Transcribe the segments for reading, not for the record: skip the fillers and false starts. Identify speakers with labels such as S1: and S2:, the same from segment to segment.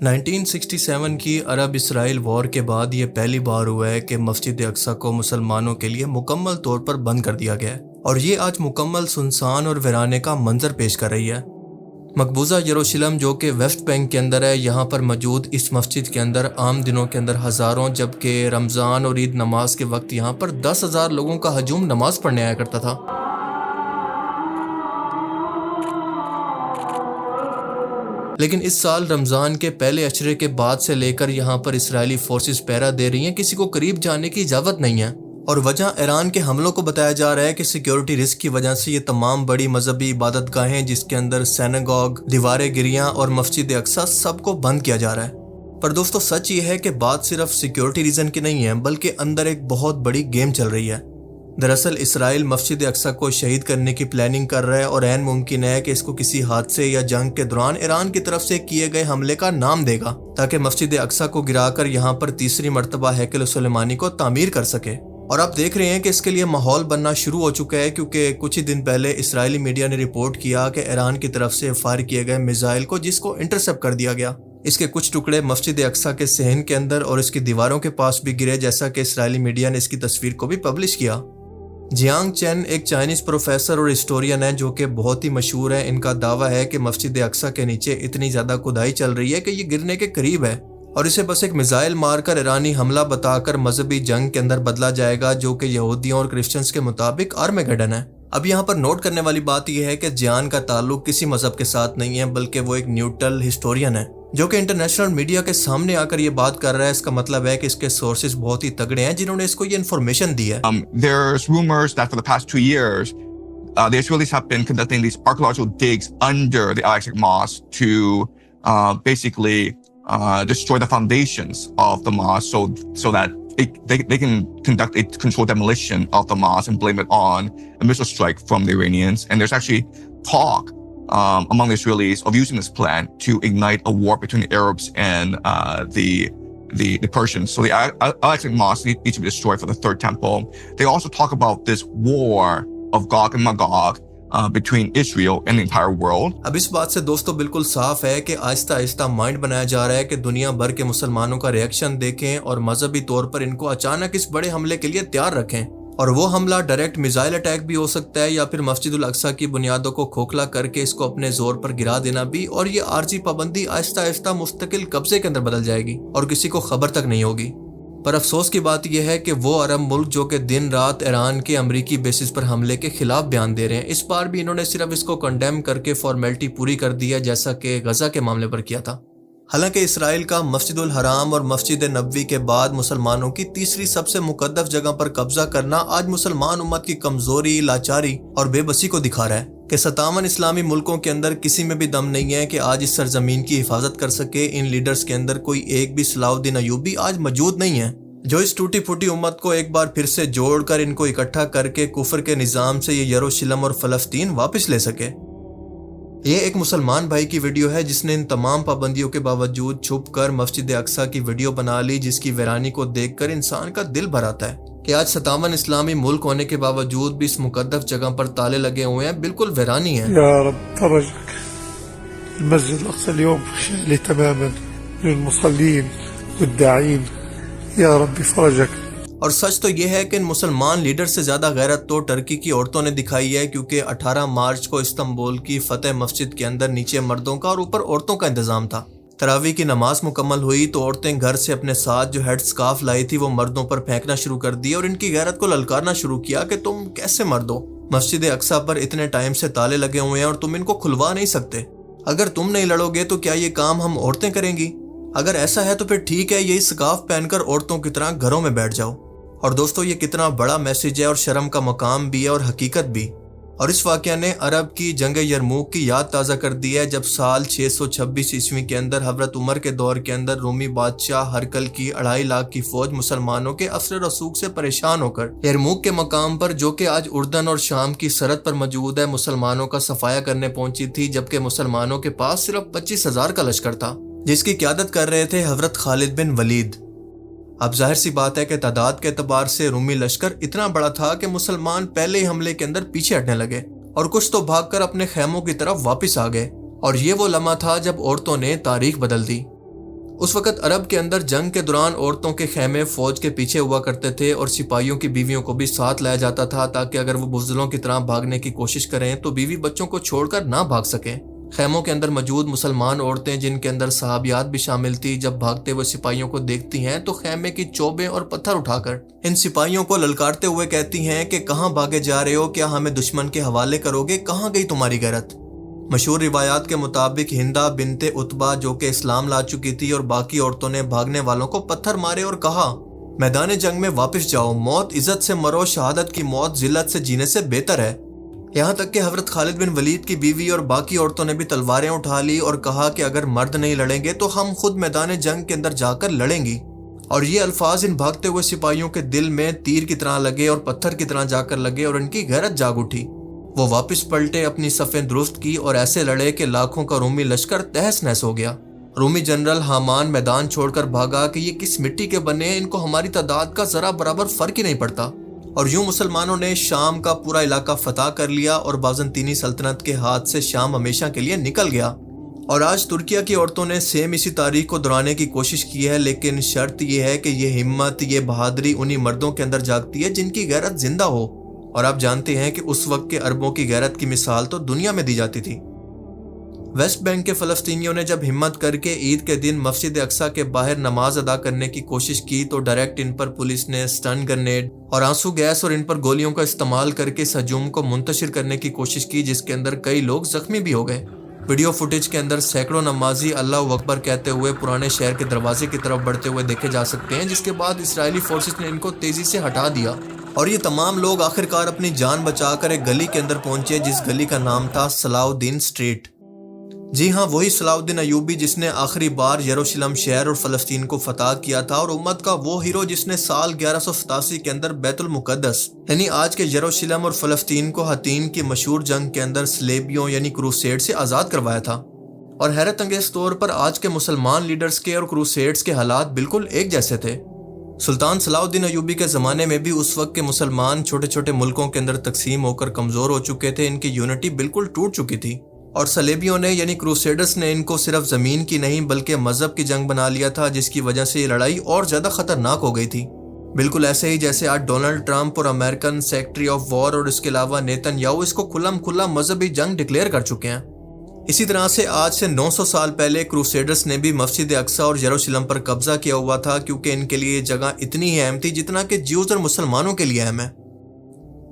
S1: 1967 کی عرب اسرائیل وار کے بعد یہ پہلی بار ہوا ہے کہ مسجد اقصی کو مسلمانوں کے لیے مکمل طور پر بند کر دیا گیا ہے، اور یہ آج مکمل سنسان اور ویرانے کا منظر پیش کر رہی ہے۔ مقبوضہ یروشلم جو کہ ویسٹ بینک کے اندر ہے، یہاں پر موجود اس مسجد کے اندر عام دنوں کے اندر ہزاروں، جبکہ رمضان اور عید نماز کے وقت یہاں پر 10,000 لوگوں کا ہجوم نماز پڑھنے آیا کرتا تھا۔ لیکن اس سال رمضان کے پہلے عشرے کے بعد سے لے کر یہاں پر اسرائیلی فورسز پہرا دے رہی ہیں، کسی کو قریب جانے کی اجازت نہیں ہے، اور وجہ ایران کے حملوں کو بتایا جا رہا ہے کہ سیکیورٹی رسک کی وجہ سے یہ تمام بڑی مذہبی عبادت گاہیں جس کے اندر سیناگوگ، دیواریں گریاں اور مسجد اقصی سب کو بند کیا جا رہا ہے۔ پر دوستو سچ یہ ہے کہ بات صرف سیکیورٹی ریزن کی نہیں ہے، بلکہ اندر ایک بہت بڑی گیم چل رہی ہے۔ دراصل اسرائیل مسجد اقصی کو شہید کرنے کی پلاننگ کر رہا ہے، اور عین ممکن ہے کہ اس کو کسی حادثے یا جنگ کے دوران ایران کی طرف سے کیے گئے حملے کا نام دے گا، تاکہ مسجد اقصی کو گرا کر یہاں پر تیسری مرتبہ ہیکل سلیمانی کو تعمیر کر سکے۔ اور آپ دیکھ رہے ہیں کہ اس کے لیے ماحول بننا شروع ہو چکا ہے، کیونکہ کچھ ہی دن پہلے اسرائیلی میڈیا نے رپورٹ کیا کہ ایران کی طرف سے فائر کیے گئے میزائل کو جس کو انٹرسیپٹ کر دیا گیا، اس کے کچھ ٹکڑے مسجد اقصی کے صحن کے اندر اور اس کی دیواروں کے پاس بھی گرے، جیسا کہ اسرائیلی میڈیا نے اس کی تصویر کو بھی پبلش کیا۔ جیانگ چین ایک چائنیز پروفیسر اور ہسٹورین ہے جو کہ بہت ہی مشہور ہے۔ ان کا دعویٰ ہے کہ مسجد اقصی کے نیچے اتنی زیادہ کھدائی چل رہی ہے کہ یہ گرنے کے قریب ہے، اور اسے بس ایک میزائل مار کر ایرانی حملہ بتا کر مذہبی جنگ کے اندر بدلا جائے گا، جو کہ یہودیوں اور کرسچنز کے مطابق آرمیگیڈن ہے۔ اب یہاں پر نوٹ کرنے والی بات یہ ہے کہ جیان کا تعلق کسی مذہب کے ساتھ نہیں ہے، بلکہ وہ ایک نیوٹرل ہسٹورین ہے جو کہ انٹرنیشنل میڈیا کے سامنے آ کر یہ بات کر رہا ہے۔ اس کا مطلب ہے کہ اس کے سورسز بہت ہی تگڑے ہیں جنہوں نے اس کو یہ انفارمیشن دی ہے۔
S2: There's rumors that for the past 2 years, the Israelis have been conducting these archaeological digs under the Al-Aqsa Mosque to basically destroy the foundations of the mosque, so that they can conduct a controlled demolition of the mosque and blame it on a missile strike from the Iranians. And there's actually talk among the Israelis of using this plan to ignite a war between the Arabs and the Persians. So the Al-Aqsa Mosque needs to be destroyed for the third temple. They also talk about this war of Gog and Magog between Israel and the entire world.
S1: اب اس بات سے دوستو بالکل صاف ہے کہ آہستہ آہستہ مائنڈ بنایا جا رہا ہے کہ دنیا بھر کے مسلمانوں کا ریاکشن دیکھیں اور مذہبی طور پر ان کو اچانک اس بڑے حملے کے لیے تیار رکھیں، اور وہ حملہ ڈائریکٹ میزائل اٹیک بھی ہو سکتا ہے، یا پھر مسجد الاقصی کی بنیادوں کو کھوکھلا کر کے اس کو اپنے زور پر گرا دینا بھی، اور یہ عارضی پابندی آہستہ آہستہ مستقل قبضے کے اندر بدل جائے گی اور کسی کو خبر تک نہیں ہوگی۔ پر افسوس کی بات یہ ہے کہ وہ عرب ملک جو کہ دن رات ایران کے امریکی بیسز پر حملے کے خلاف بیان دے رہے ہیں، اس بار بھی انہوں نے صرف اس کو کنڈیم کر کے فارمیلٹی پوری کر دی ہے، جیسا کہ غزہ کے معاملے پر کیا تھا۔ حالانکہ اسرائیل کا مسجد الحرام اور مسجد نبوی کے بعد مسلمانوں کی تیسری سب سے مقدس جگہ پر قبضہ کرنا آج مسلمان امت کی کمزوری، لاچاری اور بے بسی کو دکھا رہا ہے کہ 57 اسلامی ملکوں کے اندر کسی میں بھی دم نہیں ہے کہ آج اس سرزمین کی حفاظت کر سکے۔ ان لیڈرز کے اندر کوئی ایک بھی صلاح الدین ایوبی آج موجود نہیں ہے جو اس ٹوٹی پھوٹی امت کو ایک بار پھر سے جوڑ کر ان کو اکٹھا کر کے کفر کے نظام سے یہ یروشلم اور فلسطین واپس لے سکے۔ یہ ایک مسلمان بھائی کی ویڈیو ہے جس نے ان تمام پابندیوں کے باوجود چھپ کر مسجد اقصی کی ویڈیو بنا لی، جس کی ویرانی کو دیکھ کر انسان کا دل بھر آتا ہے کہ آج 57 اسلامی ملک ہونے کے باوجود بھی اس مقدس جگہ پر تالے لگے ہوئے ہیں، بالکل ویرانی ہے۔
S3: یا رب فرجك المسجد الاقصى اليوم خالي تماما للمصلين والداعين، یا رب فرجك۔
S1: اور سچ تو یہ ہے کہ ان مسلمان لیڈر سے زیادہ غیرت تو ٹرکی کی عورتوں نے دکھائی ہے، کیونکہ 18 مارچ کو استنبول کی فتح مسجد کے اندر نیچے مردوں کا اور اوپر عورتوں کا انتظام تھا۔ تراویح کی نماز مکمل ہوئی تو عورتیں گھر سے اپنے ساتھ جو ہیڈ سکارف لائی تھی وہ مردوں پر پھینکنا شروع کر دی اور ان کی غیرت کو للکارنا شروع کیا کہ تم کیسے مرد ہو، مسجد اقصی پر اتنے ٹائم سے تالے لگے ہوئے ہیں اور تم ان کو کھلوا نہیں سکتے۔ اگر تم نہیں لڑو گے تو کیا یہ کام ہم عورتیں کریں گی؟ اگر ایسا ہے تو پھر ٹھیک ہے، یہی سکارف پہن کر عورتوں کی طرح گھروں میں بیٹھ جاؤ۔ اور دوستو یہ کتنا بڑا میسج ہے اور شرم کا مقام بھی ہے اور حقیقت بھی۔ اور اس واقعہ نے عرب کی جنگ یرموک کی یاد تازہ کر دی ہے، جب سال 626 عیسوی کے اندر حضرت عمر کے دور کے اندر رومی بادشاہ ہرکل کی 2.5 لاکھ کی فوج مسلمانوں کے اثر رسوخ سے پریشان ہو کر یرموک کے مقام پر، جو کہ آج اردن اور شام کی سرحد پر موجود ہے، مسلمانوں کا صفایا کرنے پہنچی تھی، جبکہ مسلمانوں کے پاس صرف 25,000 کا لشکر تھا جس کی قیادت کر رہے تھے حضرت خالد بن ولید۔ اب ظاہر سی بات ہے کہ تعداد کے اعتبار سے رومی لشکر اتنا بڑا تھا کہ مسلمان پہلے ہی حملے کے اندر پیچھے ہٹنے لگے اور کچھ تو بھاگ کر اپنے خیموں کی طرف واپس آ گئے، اور یہ وہ لمحہ تھا جب عورتوں نے تاریخ بدل دی۔ اس وقت عرب کے اندر جنگ کے دوران عورتوں کے خیمے فوج کے پیچھے ہوا کرتے تھے اور سپاہیوں کی بیویوں کو بھی ساتھ لایا جاتا تھا تاکہ اگر وہ بزدلوں کی طرح بھاگنے کی کوشش کریں تو بیوی بچوں کو چھوڑ کر نہ بھاگ سکیں۔ خیموں کے اندر موجود مسلمان عورتیں جن کے اندر صحابیات بھی شامل تھی جب بھاگتے ہوئے سپاہیوں کو دیکھتی ہیں تو خیمے کی چوبیں اور پتھر اٹھا کر ان سپاہیوں کو للکارتے ہوئے کہتی ہیں کہ کہاں بھاگے جا رہے ہو، کیا ہمیں دشمن کے حوالے کرو گے، کہاں گئی تمہاری غیرت۔ مشہور روایات کے مطابق ہندا بنت عتبہ جو کہ اسلام لا چکی تھی اور باقی عورتوں نے بھاگنے والوں کو پتھر مارے اور کہا میدان جنگ میں واپس جاؤ، موت عزت سے مرو، شہادت کی موت ذلت سے جینے سے بہتر ہے۔ یہاں تک کہ حضرت خالد بن ولید کی بیوی اور باقی عورتوں نے بھی تلواریں اٹھا لی اور کہا کہ اگر مرد نہیں لڑیں گے تو ہم خود میدان جنگ کے اندر جا کر لڑیں گی۔ اور یہ الفاظ ان بھاگتے ہوئے سپاہیوں کے دل میں تیر کی طرح لگے اور پتھر کی طرح جا کر لگے اور ان کی غیرت جاگ اٹھی۔ وہ واپس پلٹے، اپنی صفیں درست کی اور ایسے لڑے کہ لاکھوں کا رومی لشکر تہس نہس ہو گیا۔ رومی جنرل حامان میدان چھوڑ کر بھاگا کہ یہ کس مٹی کے بنے ہیں، ان کو ہماری تعداد کا ذرا برابر فرق ہی نہیں پڑتا۔ اور یوں مسلمانوں نے شام کا پورا علاقہ فتح کر لیا اور بازنطینی سلطنت کے ہاتھ سے شام ہمیشہ کے لیے نکل گیا۔ اور آج ترکیہ کی عورتوں نے سیم اسی تاریخ کو دہرانے کی کوشش کی ہے، لیکن شرط یہ ہے کہ یہ ہمت، یہ بہادری انہی مردوں کے اندر جاگتی ہے جن کی غیرت زندہ ہو۔ اور آپ جانتے ہیں کہ اس وقت کے عربوں کی غیرت کی مثال تو دنیا میں دی جاتی تھی۔ ویسٹ بینک کے فلسطینیوں نے جب ہمت کر کے عید کے دن مسجد اقصیٰ کے باہر نماز ادا کرنے کی کوشش کی تو ڈائریکٹ ان پر پولیس نے سٹن گرنیڈ اور آنسو گیس اور ان پر گولیوں کا استعمال کر کے اس ہجوم کو منتشر کرنے کی کوشش کی، جس کے اندر کئی لوگ زخمی بھی ہو گئے۔ ویڈیو فوٹیج کے اندر سینکڑوں نمازی اللہ اکبر کہتے ہوئے پرانے شہر کے دروازے کی طرف بڑھتے ہوئے دیکھے جا سکتے ہیں، جس کے بعد اسرائیلی فورسز نے ان کو تیزی سے ہٹا دیا اور یہ تمام لوگ آخرکار اپنی جان بچا کر ایک گلی کے اندر پہنچے جس گلی کا نام تھا صلاح الدین اسٹریٹ۔ جی ہاں، وہی صلاح الدین ایوبی جس نے آخری بار یروشلم شہر اور فلسطین کو فتح کیا تھا، اور امت کا وہ ہیرو جس نے سال 1187 کے اندر بیت المقدس یعنی آج کے یروشلم اور فلسطین کو حطین کی مشہور جنگ کے اندر صلیبیوں یعنی کروسیڈ سے آزاد کروایا تھا۔ اور حیرت انگیز طور پر آج کے مسلمان لیڈرز کے اور کروسیڈز کے حالات بالکل ایک جیسے تھے۔ سلطان صلاح الدین ایوبی کے زمانے میں بھی اس وقت کے مسلمان چھوٹے چھوٹے ملکوں کے اندر تقسیم ہو کر کمزور ہو چکے تھے، ان کی یونٹی بالکل ٹوٹ چکی تھی، اور صلیبیوں نے یعنی کروسیڈرز نے ان کو صرف زمین کی نہیں بلکہ مذہب کی جنگ بنا لیا تھا، جس کی وجہ سے یہ لڑائی اور زیادہ خطرناک ہو گئی تھی۔ بالکل ایسے ہی جیسے آج ڈونلڈ ٹرمپ اور امریکن سیکرٹری آف وار اور اس کے علاوہ نیتن یاہو اس کو کھلا مذہبی جنگ ڈکلیئر کر چکے ہیں۔ اسی طرح سے آج سے 900 سال پہلے کروسیڈرز نے بھی مسجد اقصیٰ اور یروشلم پر قبضہ کیا ہوا تھا، کیونکہ ان کے لیے یہ جگہ اتنی ہی اہم تھی جتنا کہ جیوز اور مسلمانوں کے لیے اہم ہے۔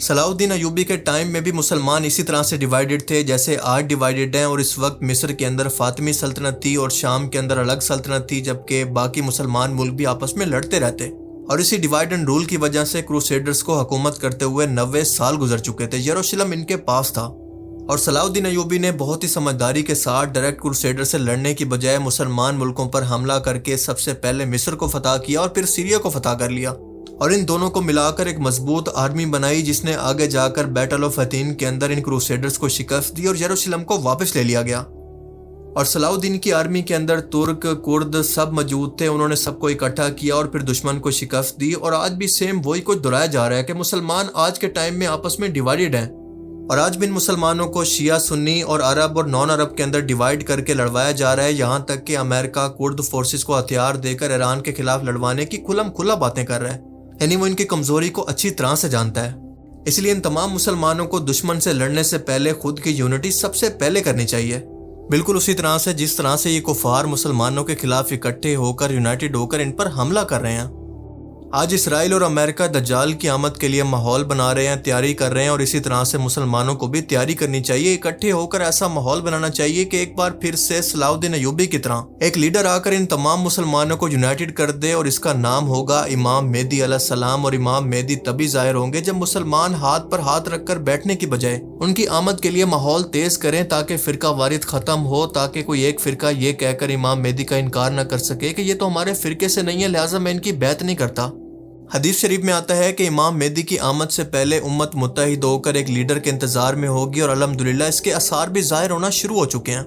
S1: صلاح الدین ایوبی کے ٹائم میں بھی مسلمان اسی طرح سے ڈیوائیڈڈ تھے جیسے آج ڈیوائیڈڈ ہیں، اور اس وقت مصر کے اندر فاطمی سلطنت تھی اور شام کے اندر الگ سلطنت تھی، جبکہ باقی مسلمان ملک بھی آپس میں لڑتے رہتے، اور اسی ڈیوائیڈ اینڈ رول کی وجہ سے کروسیڈرز کو حکومت کرتے ہوئے 90 سال گزر چکے تھے۔ یروشلم ان کے پاس تھا، اور صلاح الدین ایوبی نے بہت ہی سمجھداری کے ساتھ ڈائریکٹ کروسیڈر سے لڑنے کی بجائے مسلمان ملکوں پر حملہ کر کے سب سے پہلے مصر کو فتح کیا اور پھر سیریا کو فتح کر لیا، اور ان دونوں کو ملا کر ایک مضبوط آرمی بنائی جس نے آگے جا کر بیٹل آف حطین کے اندر ان کروسیڈرز کو شکست دی اور یروشلم کو واپس لے لیا گیا۔ اور صلاح الدین کی آرمی کے اندر ترک، کرد سب موجود تھے، انہوں نے سب کو اکٹھا کیا اور پھر دشمن کو شکست دی، اور آج بھی سیم وہی کچھ دہرایا جا رہا ہے کہ مسلمان آج کے ٹائم میں آپس میں ڈیوائیڈڈ ہیں، اور آج بھی ان مسلمانوں کو شیعہ، سنی اور عرب اور نان عرب کے اندر ڈیوائیڈ کر کے لڑوایا جا رہا ہے، یہاں تک کہ امریکہ کرد فورسز کو ہتھیار دے کر ایران کے خلاف لڑوانے کی کھلا باتیں کر رہا ہے، یعنی وہ ان کی کمزوری کو اچھی طرح سے جانتا ہے۔ اس لیے ان تمام مسلمانوں کو دشمن سے لڑنے سے پہلے خود کی یونٹی سب سے پہلے کرنی چاہیے، بالکل اسی طرح سے جس طرح سے یہ کفار مسلمانوں کے خلاف اکٹھے ہو کر یونائٹڈ ہو کر ان پر حملہ کر رہے ہیں۔ آج اسرائیل اور امریکہ دجال کی آمد کے لیے ماحول بنا رہے ہیں، تیاری کر رہے ہیں، اور اسی طرح سے مسلمانوں کو بھی تیاری کرنی چاہیے، اکٹھے ہو کر ایسا ماحول بنانا چاہیے کہ ایک بار پھر سے صلاح الدین ایوبی کی طرح ایک لیڈر آ کر ان تمام مسلمانوں کو یونائٹڈ کر دے، اور اس کا نام ہوگا امام مہدی علیہ السلام۔ اور امام مہدی تبھی ظاہر ہوں گے جب مسلمان ہاتھ پر ہاتھ رکھ کر بیٹھنے کی بجائے ان کی آمد کے لیے ماحول تیز کریں، تاکہ فرقہ وارث ختم ہو، تاکہ کوئی ایک فرقہ یہ کہہ کر امام مہدی کا انکار نہ کر سکے کہ یہ تو ہمارے فرقے سے نہیں ہے لہٰذا میں ان کی بیعت نہیں کرتا۔ حدیث شریف میں آتا ہے کہ امام مہدی کی آمد سے پہلے امت متحد ہو کر ایک لیڈر کے انتظار میں ہوگی، اور الحمدللہ اس کے آثار بھی ظاہر ہونا شروع ہو چکے ہیں۔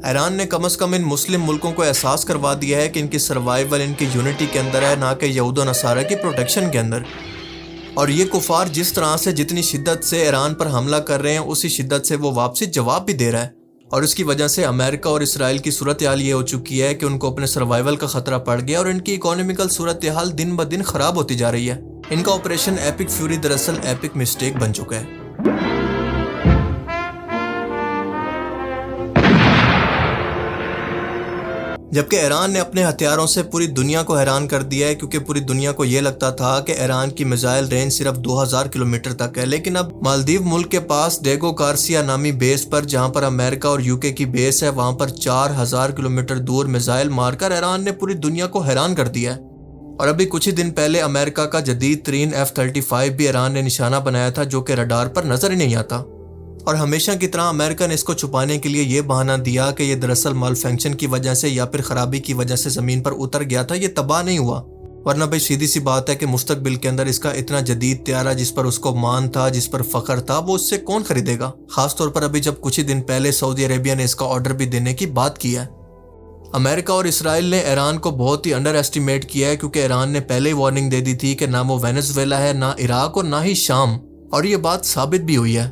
S1: ایران نے کم از کم ان مسلم ملکوں کو احساس کروا دیا ہے کہ ان کی سروائیول ان کی یونٹی کے اندر ہے، نہ کہ یہود و نصارہ کی پروٹیکشن کے اندر۔ اور یہ کفار جس طرح سے جتنی شدت سے ایران پر حملہ کر رہے ہیں اسی شدت سے وہ واپسی جواب بھی دے رہا ہے، اور اس کی وجہ سے امریکہ اور اسرائیل کی صورتحال یہ ہو چکی ہے کہ ان کو اپنے سروائیول کا خطرہ پڑ گیا اور ان کی اکانومیکل صورتحال دن بدن خراب ہوتی جا رہی ہے۔ ان کا آپریشن ایپک فیوری دراصل ایپک مسٹیک بن چکا ہے۔ جبکہ ایران نے اپنے ہتھیاروں سے پوری دنیا کو حیران کر دیا ہے، کیونکہ پوری دنیا کو یہ لگتا تھا کہ ایران کی میزائل رینج صرف 2000 کلومیٹر تک ہے، لیکن اب مالدیو ملک کے پاس ڈیگو گارسیا نامی بیس پر، جہاں پر امریکہ اور یو کے کی بیس ہے، وہاں پر 4000 کلومیٹر دور میزائل مار کر ایران نے پوری دنیا کو حیران کر دیا ہے۔ اور ابھی کچھ ہی دن پہلے امریکہ کا جدید ترین F-35 بھی ایران نے نشانہ بنایا تھا، جو کہ رڈار پر نظر ہی نہیں آتا۔ اور ہمیشہ کی طرح امریکہ نے اس کو چھپانے کے لیے یہ بہانہ دیا کہ یہ دراصل مال فنکشن کی وجہ سے یا پھر خرابی کی وجہ سے زمین پر اتر گیا تھا، یہ تباہ نہیں ہوا۔ ورنہ بھائی سیدھی سی بات ہے کہ مستقبل کے اندر اس کا اتنا جدید طیارہ جس پر اس کو مان تھا، جس پر فخر تھا، وہ اس سے کون خریدے گا؟ خاص طور پر ابھی جب کچھ ہی دن پہلے سعودی عربیہ نے اس کا آرڈر بھی دینے کی بات کی ہے۔ امریکہ اور اسرائیل نے ایران کو بہت ہی انڈر ایسٹیمیٹ کیا ہے، کیونکہ ایران نے پہلے ہی وارننگ دے دی تھی کہ نہ وہ وینزویلا ہے، نہ عراق اور نہ ہی شام، اور یہ بات ثابت بھی ہوئی ہے۔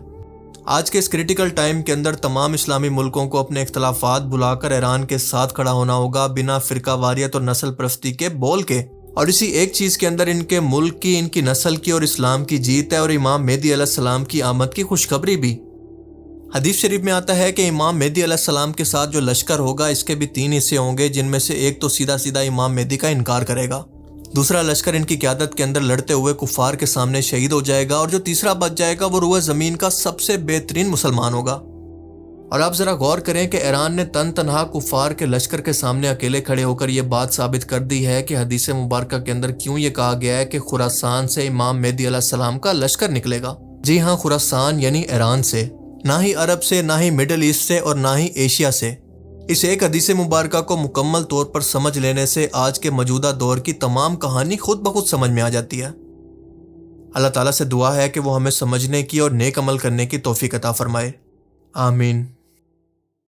S1: آج کے اس کریٹیکل ٹائم کے اندر تمام اسلامی ملکوں کو اپنے اختلافات بلا کر ایران کے ساتھ کھڑا ہونا ہوگا، بنا فرقہ واریت اور نسل پرستی کے بول کے، اور اسی ایک چیز کے اندر ان کے ملک کی، ان کی نسل کی اور اسلام کی جیت ہے، اور امام مہدی علیہ السلام کی آمد کی خوشخبری بھی۔ حدیث شریف میں آتا ہے کہ امام مہدی علیہ السلام کے ساتھ جو لشکر ہوگا اس کے بھی 3 حصے ہوں گے، جن میں سے ایک تو سیدھا سیدھا امام مہدی کا انکار کرے گا، دوسرا لشکر ان کی قیادت کے اندر لڑتے ہوئے کفار کے سامنے شہید ہو جائے گا، اور جو تیسرا بچ جائے گا وہ روح زمین کا سب سے بہترین مسلمان ہوگا۔ اور آپ ذرا غور کریں کہ ایران نے تنہا کفار کے لشکر کے سامنے اکیلے کھڑے ہو کر یہ بات ثابت کر دی ہے کہ حدیث مبارکہ کے اندر کیوں یہ کہا گیا ہے کہ خراسان سے امام مہدی علیہ السلام کا لشکر نکلے گا۔ جی ہاں، خراسان یعنی ایران سے، نہ ہی عرب سے، نہ ہی مڈل ایسٹ سے، اور نہ ہی ایشیا سے۔ اس ایک حدیث مبارکہ کو مکمل طور پر سمجھ لینے سے آج کے موجودہ دور کی تمام کہانی خود بخود سمجھ میں آ جاتی ہے۔ اللہ تعالیٰ سے دعا ہے کہ وہ ہمیں سمجھنے کی اور نیک عمل کرنے کی توفیق عطا فرمائے۔ آمین۔